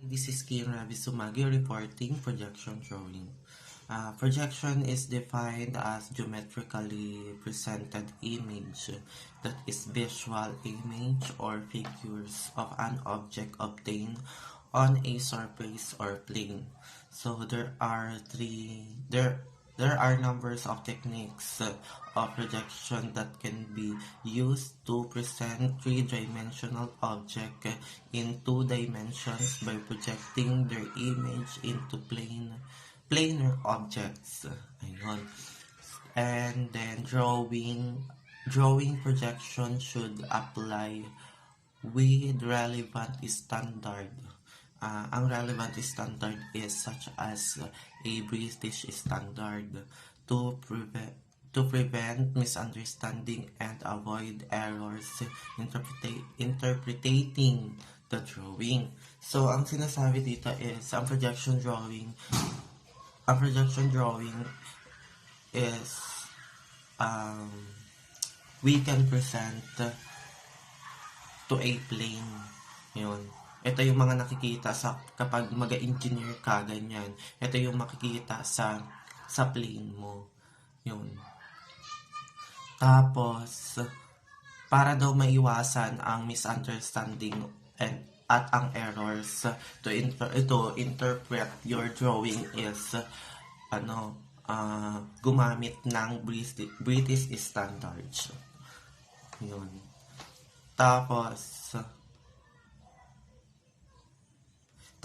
This is Kian Ravi Sumagi reporting projection drawing. Projection is defined as geometrically presented image that is visual image or figures of an object obtained on a surface or plane. So there are numbers of techniques of projection that can be used to present three-dimensional object in two dimensions by projecting their image into planar objects. Ayun. And then drawing projection should apply with relevant standard. Ang relevant standard is such as a British standard to prevent misunderstanding and avoid errors interpreting the drawing. So, ang sinasabi dito is ang projection drawing is we can present to a plane. Yun. Ito yung mga nakikita sa kapag mag-engineer ka, ganyan. Ito yung makikita sa plane mo. Yun. Tapos, para daw maiwasan ang misunderstanding at ang errors to interpret your drawing is gumamit ng British standards. Yun.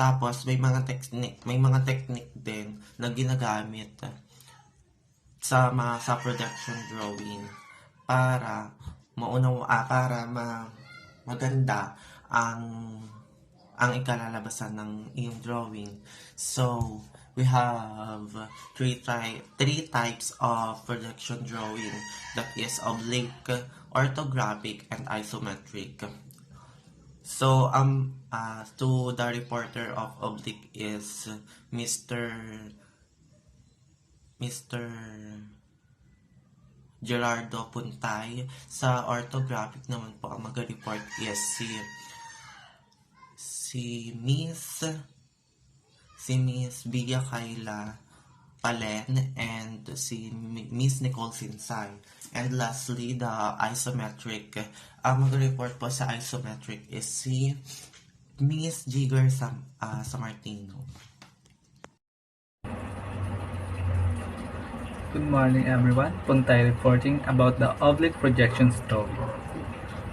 Tapos may mga technique din na ginagamit sa production drawing para maganda ang ikalalabasan ng iyong drawing. So we have three types of projection drawing, that is oblique, orthographic, and isometric. So to the reporter of oblique is Mr. Gerardo Puntay. Sa orthographic naman po ang mag-report is si Miss Bia Kayla Palen and si Miss Nicole Sinsay. And lastly, the isometric. Ang mag-report po sa isometric is si Miss Jigger Samartino. Good morning everyone, Puntay reporting about the oblique projections drawing.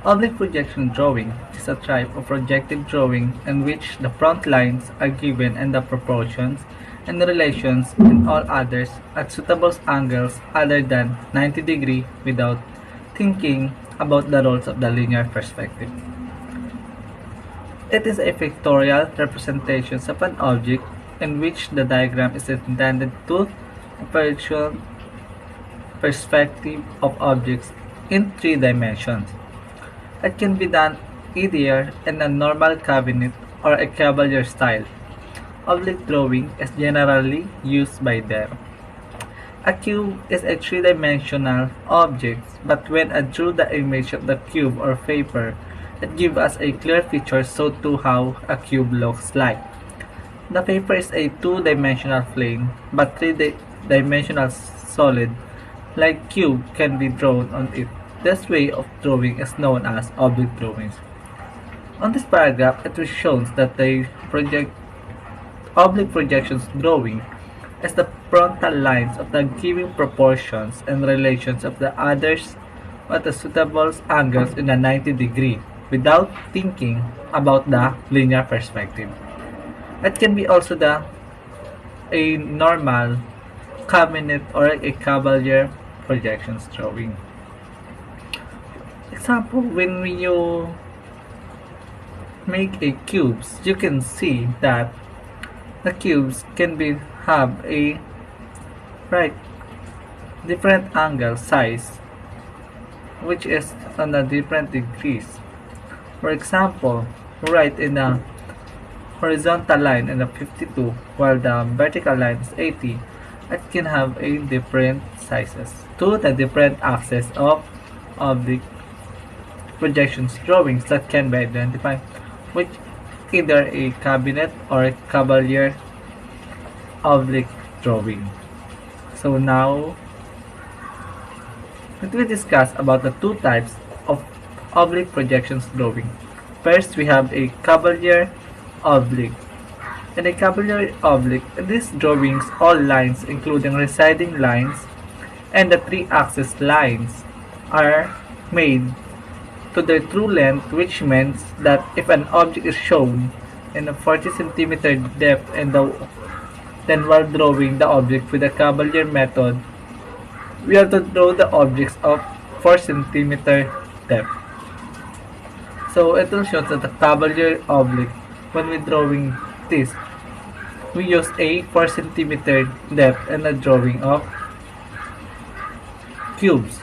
Oblique projection drawing is a type of projective drawing in which the front lines are given and the proportions and the relations and all others at suitable angles other than 90 degree without thinking about the roles of the linear perspective. It is a pictorial representation of an object in which the diagram is intended to virtual perspective of objects in three dimensions. It can be done either in a normal cabinet or a cavalier style. Oblique drawing is generally used by them. A cube is a three-dimensional object, but when I drew the image of the cube or paper, it gives us a clear picture so to how a cube looks like. The paper is a two-dimensional plane, but three-dimensional solid, like cube, can be drawn on it. This way of drawing is known as oblique drawings. On this paragraph, it was shown that the oblique projections drawing is the frontal lines of the given proportions and relations of the others at the suitable angles in a 90 degree without thinking about the linear perspective. It can be also a normal cabinet or a cavalier projections drawing. Example, when you make a cubes, you can see that the cubes can have a different angle size which is on the different degrees. For example, right in the horizontal line in the 52 while the vertical line is 80, it can have a different sizes to the different axes of the projections drawings that can be identified, which either a cabinet or a cavalier oblique drawing. So now, let me discuss about the two types of oblique projections drawing. First, we have a cavalier oblique. In a cavalier oblique, these drawings, all lines including receding lines and the three-axis lines are made to their true length, which means that if an object is shown in a 40 cm depth then while drawing the object with the cavalier method, we have to draw the objects of 4 cm depth. So it will show that the cavalier oblique, when we drawing this, we use a 4 cm depth and a drawing of cubes.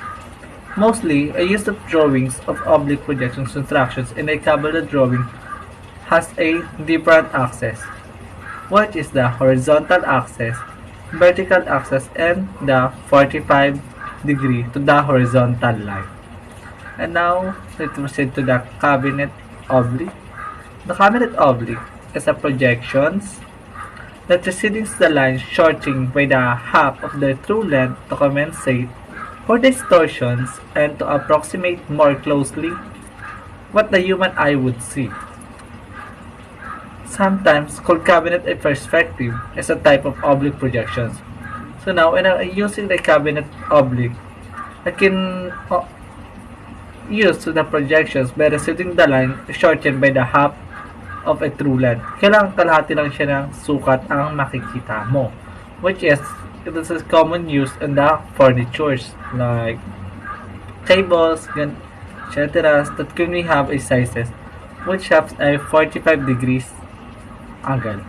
Mostly, a use of drawings of oblique projection constructions in a cavalier drawing has a different axis, which is the horizontal axis, vertical axis, and the 45 degree to the horizontal line. And now, let's proceed to the cabinet oblique. The cabinet oblique is a projections that proceeding the line shortening by the half of their true length to compensate for distortions and to approximate more closely what the human eye would see. Sometimes called cabinet a perspective is a type of oblique projections. So now when I'm using the cabinet oblique, I can use the projections by receiving the line shortened by the half of a true length. Kailangan kalahati lang siya ng sukat ang makikita mo, which is it is a common use in the furnitures like tables, etc. that can we have a sizes which has a 45 degrees angle.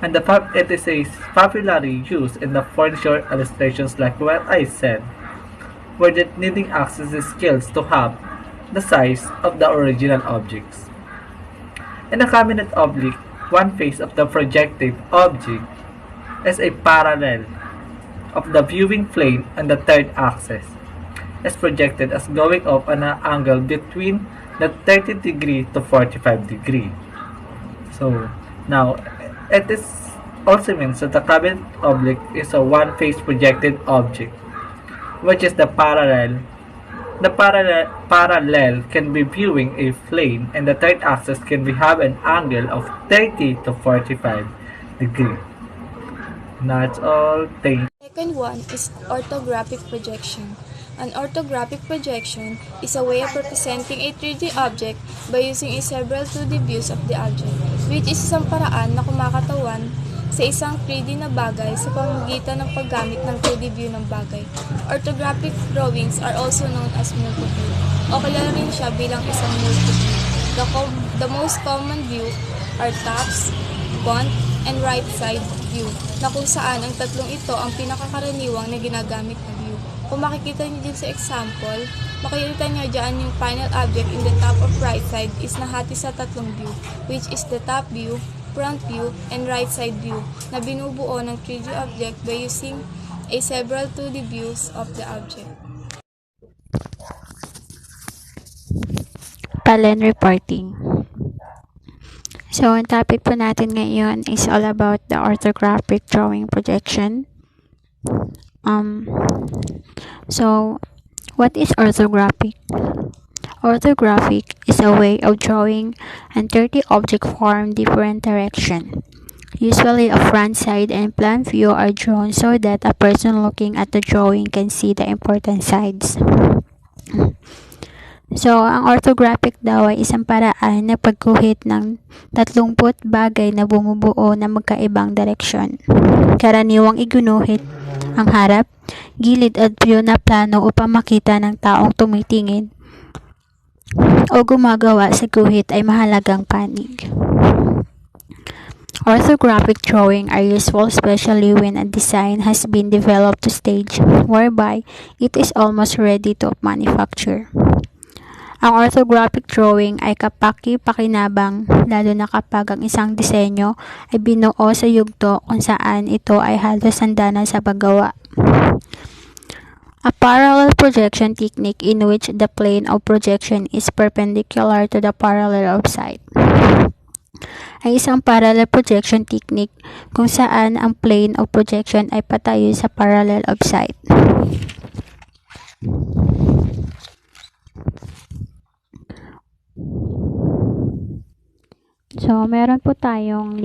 And it is a popularly used in the furniture illustrations like what I said, where the needing axis is scales to have the size of the original objects. In a cabinet oblique, one face of the projective object is a parallel of the viewing plane and the third axis is projected as going up on an angle between the 30 degree to 45 degree. So now it is also means that the cabinet oblique is a one face projected object, which is the parallel. The parallel can be viewing a plane and the third axis can be have an angle of 30 to 45 degree. That's all. Thank you. Second one is orthographic projection. An orthographic projection is a way of representing a 3D object by using several 2D views of the object, which is isang paraan na kumakatawan sa isang 3D na bagay sa pamamagitan ng paggamit ng 2D view ng bagay. Orthographic drawings are also known as multi-view, o kilala rin siya bilang isang multi-view. The most common view are tops, front, and right side view, na kung saan ang tatlong ito ang pinakakaraniwang na ginagamit na view. Kung makikita niyo din sa example, makikita niyo dyan yung final object in the top of right side is nahati sa tatlong view, which is the top view, front view, and right side view, na binubuo ng 3D object by using several 2D views of the object. Palen reporting. So, ang topic po natin ngayon is all about the orthographic drawing projection. So, what is orthographic? Orthographic is a way of drawing an 3D object form different direction. Usually, a front side and plan view are drawn so that a person looking at the drawing can see the important sides. So, ang orthographic daw ay isang paraan na pagguhit ng 30 bagay na bumubuo na magkaibang direksyon. Karaniwang igunuhit ang harap, gilid at view na plano upang makita ng taong tumitingin o gumagawa sa guhit ay mahalagang panig. Orthographic drawing are useful especially when a design has been developed to stage whereby it is almost ready to manufacture. Ang orthographic drawing ay kapaki-pakinabang lalo na kapag ang isang disenyo ay binuo sa yugto kung saan ito ay halos handa na sa paggawa. A parallel projection technique in which the plane of projection is perpendicular to the parallel of side. ay isang parallel projection technique kung saan ang plane of projection ay patayo sa parallel of side. So, meron po tayong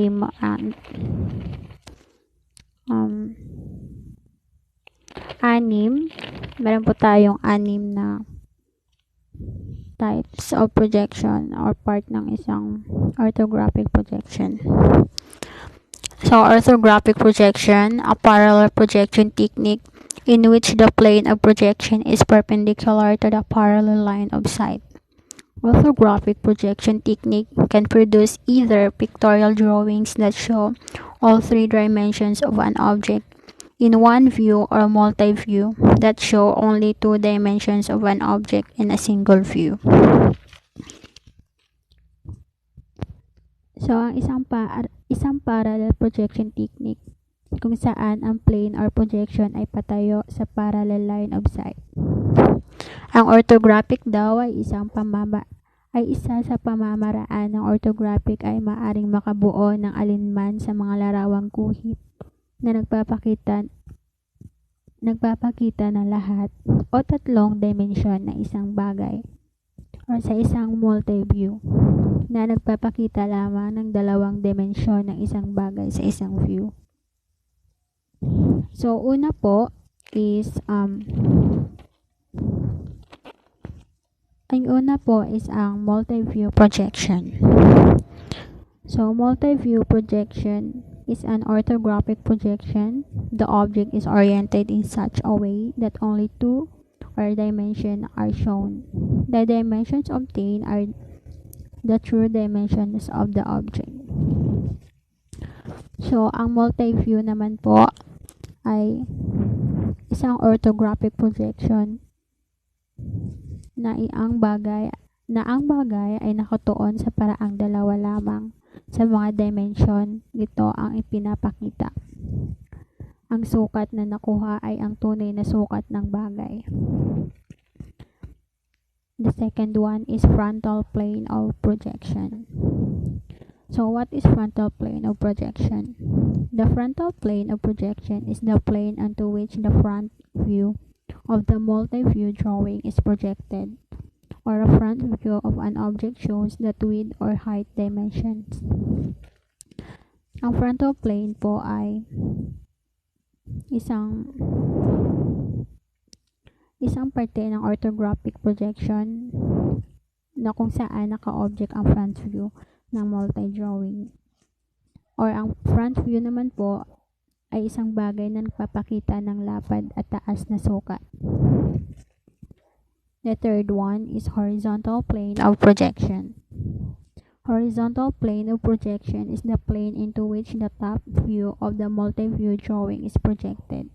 meron po tayong anim na types of projection or part ng isang orthographic projection. So, orthographic projection, a parallel projection technique in which the plane of projection is perpendicular to the parallel line of sight. Orthographic projection technique can produce either pictorial drawings that show all three dimensions of an object in one view or multi-view that show only two dimensions of an object in a single view. So, ang isang parallel projection technique kung saan ang plane or projection ay patayo sa parallel line of sight. Ang orthographic daw ay isa sa pamamaraan ng orthographic ay maaring makabuo ng alinman sa mga larawang guhit na nagpapakita ng lahat o tatlong dimensyon ng isang bagay o sa isang multi-view na nagpapakita lamang ng dalawang dimensyon ng isang bagay sa isang view. So, una po is ang multi-view projection. So, multi-view projection is an orthographic projection. The object is oriented in such a way that only two or dimensions are shown. The dimensions obtained are the true dimensions of the object. So, ang multi-view naman po ay isang orthographic projection na ang bagay ay nakatuon sa paraang dalawa lamang sa mga dimension nito ang ipinapakita. Ang sukat na nakuha ay ang tunay na sukat ng bagay. The second one is frontal plane of projection. So, what is frontal plane of projection? The frontal plane of projection is the plane onto which the front view of the multi-view drawing is projected, or a front view of an object shows the width or height dimensions. Ang frontal plane po ay isang parte ng orthographic projection na kung saan naka-object ang front view ng multi-drawing. Or ang front view naman po ay isang bagay na nagpapakita ng lapad at taas na sukat. The third one is horizontal plane of projection. Horizontal plane of projection is the plane into which the top view of the multi-view drawing is projected.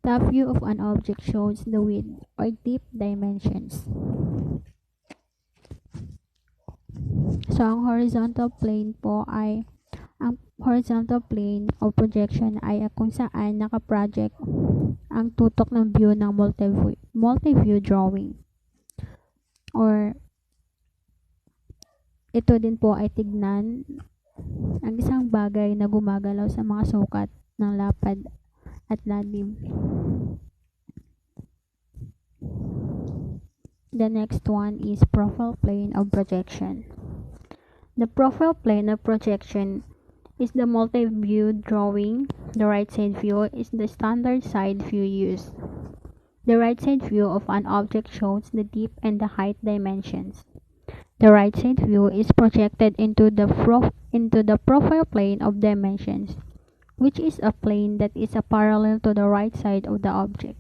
Top view of an object shows the width or depth dimensions. So, ang horizontal plane of projection ay kung saan naka-project ang tutok ng view ng multi-view drawing. Or, ito din po ay tignan ang isang bagay na gumagalaw sa mga sukat ng lapad at lalim. The next one is profile plane of projection. The profile plane of projection is the multi-view drawing. The right side view is the standard side view used. The right side view of an object shows the depth and the height dimensions. The right side view is projected into the profile plane of dimensions, which is a plane that is parallel to the right side of the object.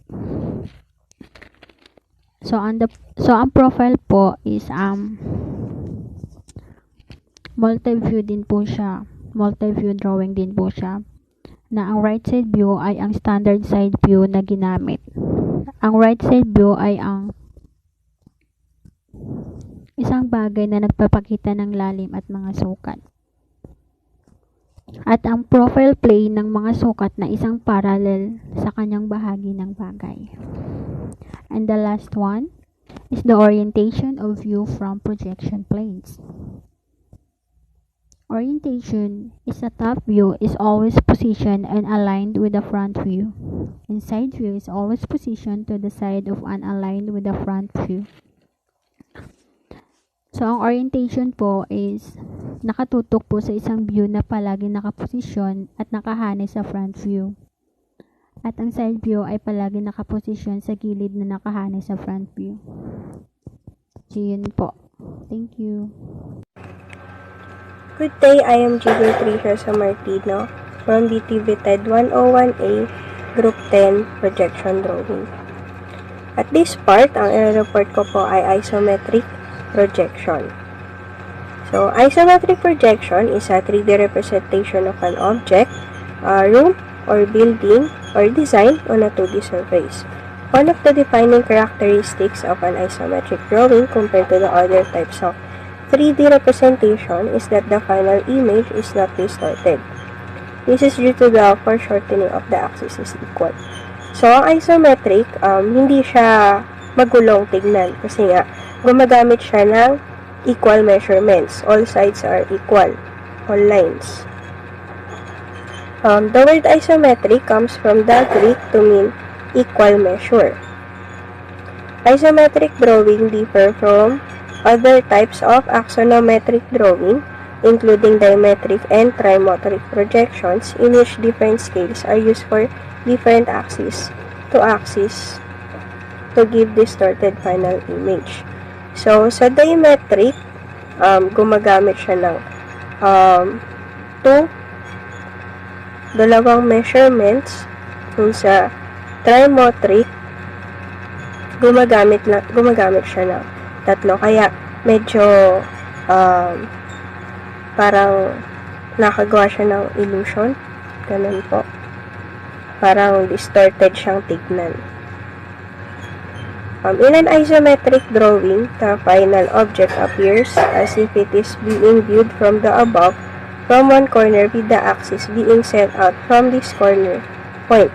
So ang profile po is multi-view drawing din po siya, na ang right side view ay ang standard side view na ginamit. Ang right side view ay ang isang bagay na nagpapakita ng lalim at mga sukat. At ang profile plane ng mga sukat na isang parallel sa kanyang bahagi ng bagay. And the last one is the orientation of view from projection planes. Orientation is a top view is always positioned and aligned with the front view. And side view is always positioned to the side of and aligned with the front view. So, ang orientation po is nakatutok po sa isang view na palagi nakaposisyon at nakahanay sa front view. At ang side view ay palagi nakaposisyon sa gilid na nakahanay sa front view. So, yun po. Thank you. Good day, I am Jigo Tricia Samartino from BTV TED 101A, Group 10, Projection Drawing. At this part, ang i-report ko po ay isometric projection. So, isometric projection is a 3D representation of an object, a room, or building, or design on a 2D surface. One of the defining characteristics of an isometric drawing compared to the other types of 3D representation is that the final image is not distorted. This is due to the foreshortening of the axis is equal. So, ang isometric, hindi siya magulong tignan kasi nga, gumagamit siya ng equal measurements. All sides are equal. All lines. The word isometric comes from the Greek to mean equal measure. Isometric drawing differ from other types of axonometric drawing, including dimetric and trimetric projections, in which different scales are used for different axes to give distorted final image. So, sa dimetric, gumagamit siya ng dalawang measurements. Kung sa trimetric, gumagamit siya ng tatlo. Kaya, medyo parang nakagawa siya ng illusion. Ganun po. Parang distorted siyang tignan. In an isometric drawing, the final object appears as if it is being viewed from the above, from one corner with the axis being sent out from this corner point.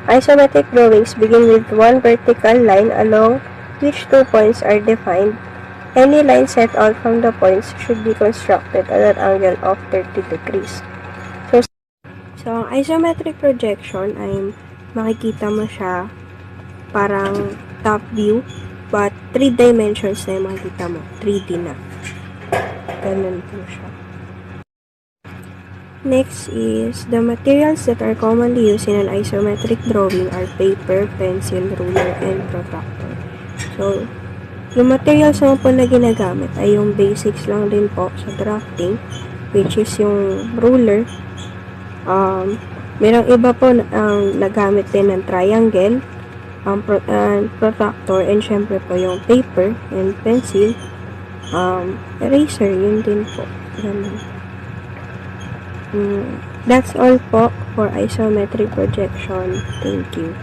Isometric drawings begin with one vertical line along which 2 points are defined. Any line set out from the points should be constructed at an angle of 30 degrees. So, ang isometric projection ay makikita mo siya parang top view, but 3 dimensions na yung makikita mo. 3D na. Ganun po siya. Next is, the materials that are commonly used in an isometric drawing are paper, pencil, ruler, and protractor. So, yung materials naman po na ginagamit ay yung basics lang din po sa drafting, which is yung ruler. Merong iba po ang nagamit din ng triangle, protractor, and syempre po yung paper and pencil, eraser, yun din po. Ganun. That's all po for isometric projection. Thank you.